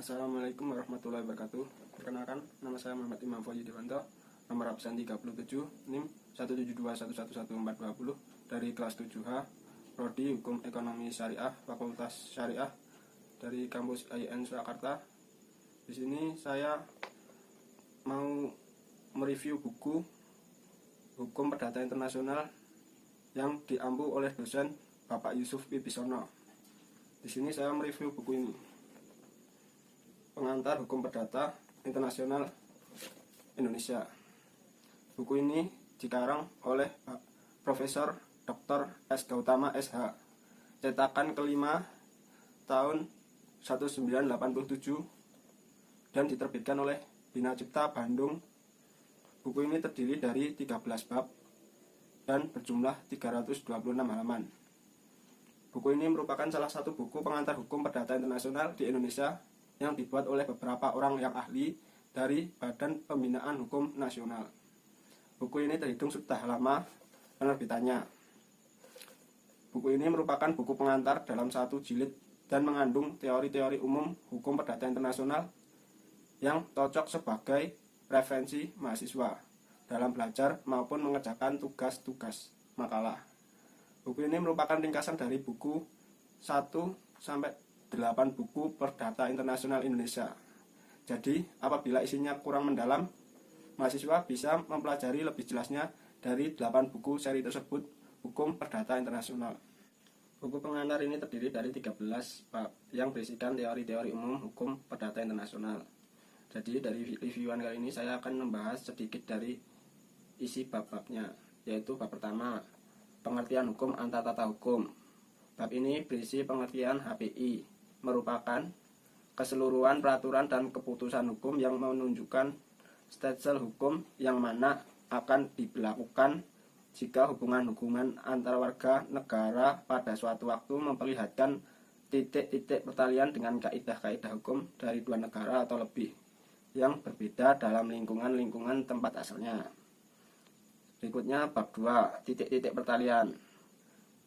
Assalamualaikum warahmatullahi wabarakatuh. Perkenalkan, nama saya Muhammad Imam Fauzi Dewanto, nomor absen 37, NIM 172111420 dari kelas 7H, Prodi Hukum Ekonomi Syariah, Fakultas Syariah dari kampus IAIN Surakarta. Di sini saya mau mereview buku Hukum Perdata Internasional yang diampu oleh dosen Bapak Yusuf Wibisono. Di sini saya mereview buku ini. Pengantar Hukum Perdata Internasional Indonesia. Buku ini dikarang oleh Profesor Dr. S. Gautama SH. Cetakan kelima tahun 1987 dan diterbitkan oleh Bina Cipta Bandung. Buku ini terdiri dari 13 bab dan berjumlah 326 halaman. Buku ini merupakan salah satu buku pengantar hukum perdata internasional di Indonesia yang dibuat oleh beberapa orang yang ahli dari Badan Pembinaan Hukum Nasional. Buku ini terhitung sudah lama penerbitannya. Buku ini merupakan buku pengantar dalam satu jilid dan mengandung teori-teori umum hukum perdata internasional yang cocok sebagai referensi mahasiswa dalam belajar maupun mengerjakan tugas-tugas makalah. Buku ini merupakan ringkasan dari buku 1 sampai 8 buku Perdata Internasional Indonesia. Jadi, apabila isinya kurang mendalam, mahasiswa bisa mempelajari lebih jelasnya dari 8 buku seri tersebut Hukum Perdata Internasional. Buku pengantar ini terdiri dari 13 bab yang berisikan teori-teori umum hukum perdata internasional. Jadi, dari reviewan kali ini saya akan membahas sedikit dari isi bab-babnya, yaitu bab pertama, pengertian hukum antar tata hukum. Bab ini berisi pengertian HPI, merupakan keseluruhan peraturan dan keputusan hukum yang menunjukkan stelsel hukum yang mana akan diberlakukan jika hubungan antar warga negara pada suatu waktu memperlihatkan titik-titik pertalian dengan kaidah-kaidah hukum dari dua negara atau lebih yang berbeda dalam lingkungan tempat asalnya. Berikutnya bab 2, titik-titik pertalian.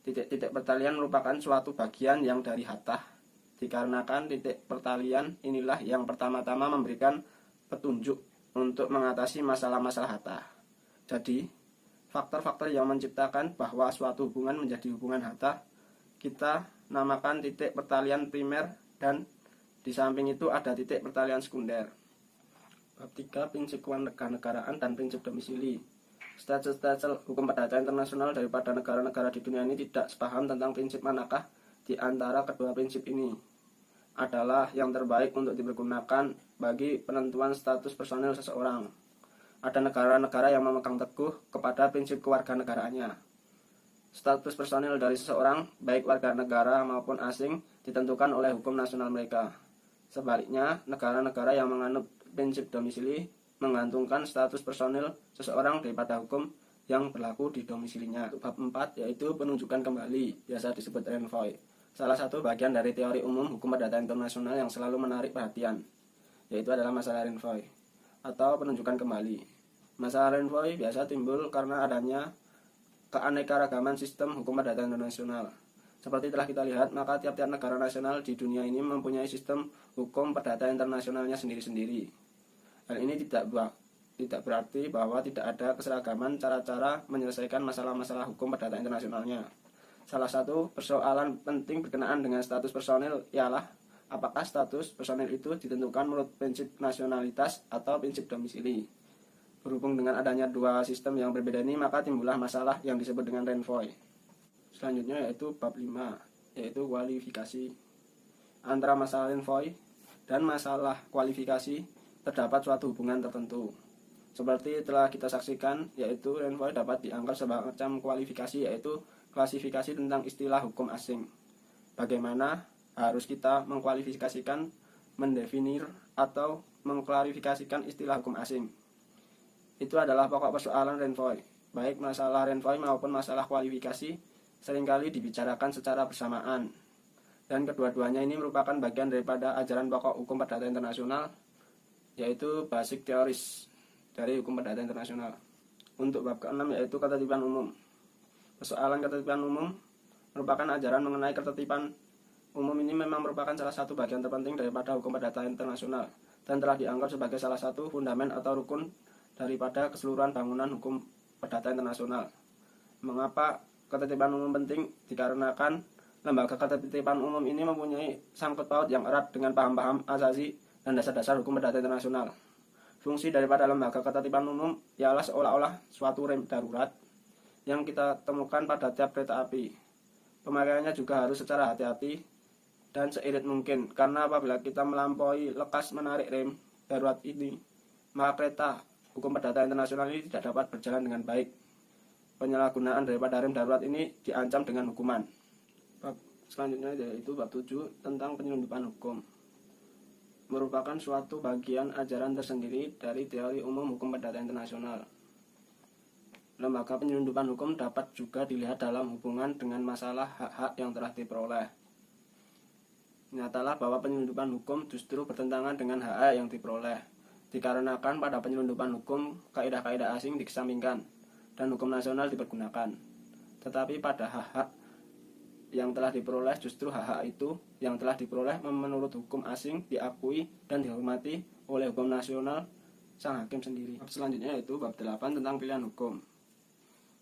Titik-titik pertalian merupakan suatu bagian yang dari hatah, dikarenakan titik pertalian inilah yang pertama-tama memberikan petunjuk untuk mengatasi masalah-masalah hatah. Jadi, faktor-faktor yang menciptakan bahwa suatu hubungan menjadi hubungan hatah kita namakan titik pertalian primer, dan di samping itu ada titik pertalian sekunder. Bab 3, prinsip kewarganegaraan dan prinsip domisili. Stelsel hukum perdata internasional daripada negara-negara di dunia ini tidak sepaham tentang prinsip manakah di antara kedua prinsip ini adalah yang terbaik untuk dipergunakan bagi penentuan status personil seseorang. Ada negara-negara yang memegang teguh kepada prinsip kewarganegaraannya. Status personil dari seseorang, baik warga negara maupun asing, ditentukan oleh hukum nasional mereka. Sebaliknya, negara-negara yang menganut prinsip domisili menggantungkan status personil seseorang daripada hukum yang berlaku di domisilinya. Bab 4 yaitu penunjukan kembali, biasa disebut renvoi. Salah satu bagian dari teori umum hukum perdata internasional yang selalu menarik perhatian, yaitu adalah masalah renvoi atau penunjukan kembali. Masalah renvoi biasa timbul karena adanya keanekaragaman sistem hukum perdata internasional. Seperti telah kita lihat, maka tiap-tiap negara nasional di dunia ini mempunyai sistem hukum perdata internasionalnya sendiri-sendiri. Hal ini tidak berarti bahwa tidak ada keseragaman cara-cara menyelesaikan masalah-masalah hukum perdata internasionalnya. Salah satu persoalan penting berkenaan dengan status personil ialah apakah status personil itu ditentukan menurut prinsip nasionalitas atau prinsip domisili. Berhubung dengan adanya dua sistem yang berbeda ini, maka timbullah masalah yang disebut dengan renvoi. Selanjutnya yaitu bab 5, yaitu kualifikasi. Antara masalah renvoi dan masalah kualifikasi terdapat suatu hubungan tertentu. Seperti telah kita saksikan, yaitu renvoi dapat dianggap sebagai macam kualifikasi, yaitu klasifikasi tentang istilah hukum asing. Bagaimana harus kita mengkualifikasikan, mendefinir, atau mengklarifikasikan istilah hukum asing. Itu adalah pokok persoalan renvoi. Baik masalah renvoi maupun masalah kualifikasi seringkali dibicarakan secara bersamaan. Dan kedua-duanya ini merupakan bagian daripada ajaran pokok hukum perdata internasional, yaitu basic teoris dari hukum perdata internasional. Untuk bab ke-6 yaitu ketertiban umum. Persoalan ketertiban umum merupakan ajaran mengenai ketertiban umum ini memang merupakan salah satu bagian terpenting daripada hukum perdata internasional dan telah dianggap sebagai salah satu fundament atau rukun daripada keseluruhan bangunan hukum perdata internasional. Mengapa ketertiban umum penting? Dikarenakan lembaga ketertiban umum ini mempunyai sangkut paut yang erat dengan paham-paham asasi dan dasar-dasar hukum perdata internasional. Fungsi daripada lembaga ketertiban umum ialah seolah-olah suatu rem darurat yang kita temukan pada tiap kereta api. Pemakaiannya juga harus secara hati-hati dan seirit mungkin, karena apabila kita melampaui lekas menarik rem darurat ini, maka kereta hukum perdata internasional ini tidak dapat berjalan dengan baik. Penyalahgunaan daripada rem darurat ini diancam dengan hukuman. Bab selanjutnya yaitu bab 7 tentang penyelundupan hukum. Merupakan suatu bagian ajaran tersendiri dari teori umum hukum perdata internasional. Lembaga penyelundupan hukum dapat juga dilihat dalam hubungan dengan masalah hak-hak yang telah diperoleh. Nyatalah bahwa penyelundupan hukum justru bertentangan dengan hak-hak yang diperoleh, dikarenakan pada penyelundupan hukum kaidah-kaidah asing dikesampingkan dan hukum nasional dipergunakan. Tetapi pada hak-hak yang telah diperoleh, justru hak-hak itu yang telah diperoleh menurut hukum asing diakui dan dihormati oleh hukum nasional sang hakim sendiri. Selanjutnya yaitu bab 8 tentang pilihan hukum.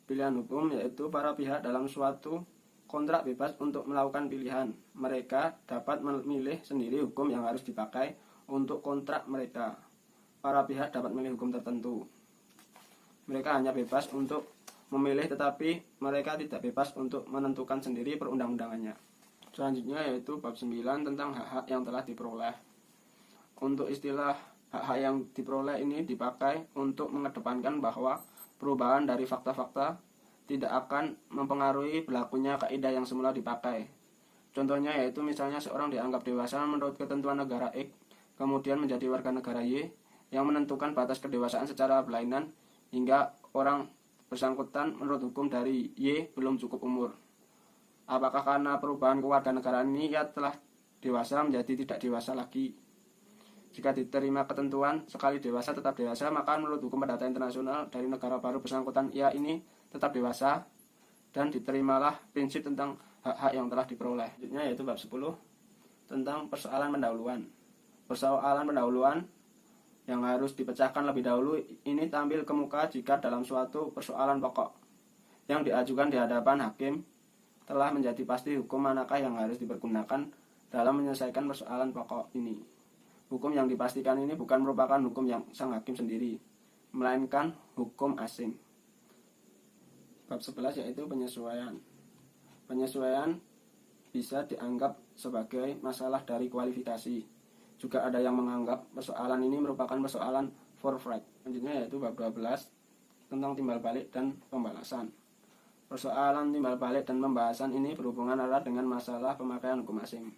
Pilihan hukum yaitu para pihak dalam suatu kontrak bebas untuk melakukan pilihan. Mereka dapat memilih sendiri hukum yang harus dipakai untuk kontrak mereka. Para pihak dapat memilih hukum tertentu. Mereka hanya bebas untuk memilih, tetapi mereka tidak bebas untuk menentukan sendiri perundang-undangannya. Selanjutnya yaitu bab 9 tentang hak-hak yang telah diperoleh. Untuk istilah hak-hak yang diperoleh ini dipakai untuk mengedepankan bahwa perubahan dari fakta-fakta tidak akan mempengaruhi berlakunya kaidah yang semula dipakai. Contohnya yaitu misalnya seorang dianggap dewasa menurut ketentuan negara X, kemudian menjadi warga negara Y yang menentukan batas kedewasaan secara berlainan hingga orang bersangkutan menurut hukum dari Y belum cukup umur. Apakah karena perubahan kewarganegaraan ini ia telah dewasa menjadi tidak dewasa lagi? Jika diterima ketentuan sekali dewasa tetap dewasa, maka menurut hukum perdata internasional dari negara baru bersangkutan ia ini tetap dewasa dan diterimalah prinsip tentang hak-hak yang telah diperoleh. Selanjutnya yaitu bab 10 tentang persoalan pendahuluan. Persoalan pendahuluan yang harus dipecahkan lebih dahulu ini tampil ke muka jika dalam suatu persoalan pokok yang diajukan di hadapan hakim telah menjadi pasti hukum manakah yang harus dipergunakan dalam menyelesaikan persoalan pokok ini. Hukum yang dipastikan ini bukan merupakan hukum yang sang hakim sendiri, melainkan hukum asing. Bab 11 yaitu penyesuaian. Penyesuaian bisa dianggap sebagai masalah dari kualifikasi. Juga ada yang menganggap persoalan ini merupakan persoalan forfeit. Selanjutnya yaitu bab 12 tentang timbal balik dan pembalasan. Persoalan timbal balik dan pembahasan ini berhubungan erat dengan masalah pemakaian hukum asing.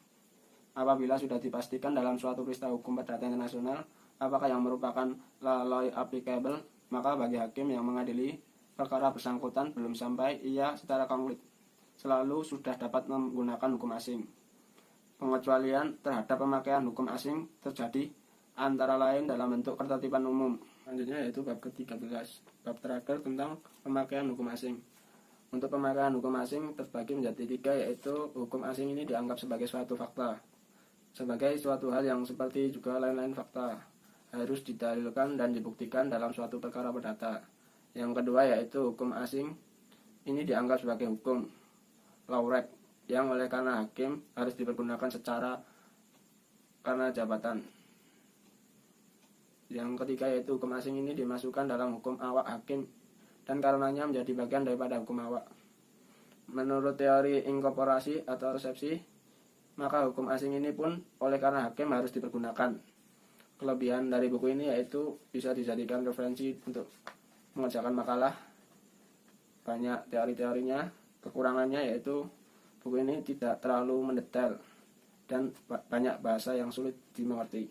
Apabila sudah dipastikan dalam suatu peristiwa hukum perdata internasional apakah yang merupakan law applicable, maka bagi hakim yang mengadili perkara bersangkutan belum sampai ia secara konkret selalu sudah dapat menggunakan hukum asing. Pengecualian terhadap pemakaian hukum asing terjadi antara lain dalam bentuk ketertiban umum. Selanjutnya yaitu bab ke-13, bab terakhir tentang pemakaian hukum asing. Untuk pemakaian hukum asing terbagi menjadi 3, yaitu hukum asing ini dianggap sebagai suatu fakta, sebagai suatu hal yang seperti juga lain-lain fakta, harus didalilkan dan dibuktikan dalam suatu perkara perdata. Yang kedua yaitu hukum asing ini dianggap sebagai hukum laurek yang oleh karena hakim harus dipergunakan secara karena jabatan. Yang ketiga yaitu hukum asing ini dimasukkan dalam hukum awak hakim dan karenanya menjadi bagian daripada hukum awak. Menurut teori inkorporasi atau resepsi, maka hukum asing ini pun oleh karena hakim harus dipergunakan. Kelebihan dari buku ini yaitu bisa dijadikan referensi untuk mengerjakan makalah. Banyak teori-teorinya. Kekurangannya yaitu buku ini tidak terlalu mendetail dan banyak bahasa yang sulit dimengerti.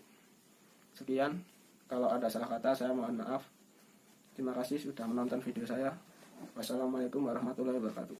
Sekian, kalau ada salah kata saya mohon maaf. Terima kasih sudah menonton video saya. Wassalamualaikum warahmatullahi wabarakatuh.